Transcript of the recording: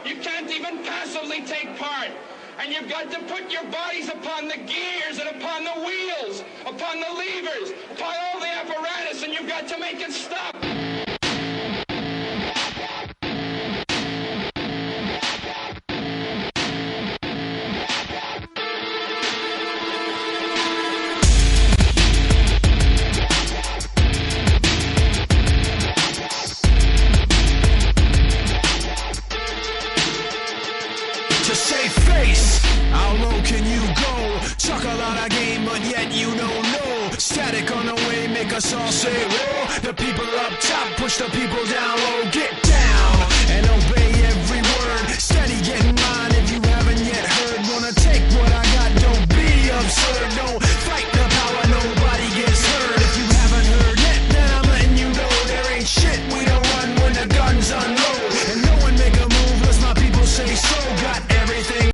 You can't even passively take part. And you've got to put your bodies upon the gears and upon the wheels, upon the levers, upon all the apparatus, and you've got to make it stop. To save face, how low can you go? Chuck a lot of game, but yet you don't know. Static on the way, make us all say roll. The people up top push the people down low. Get down and obey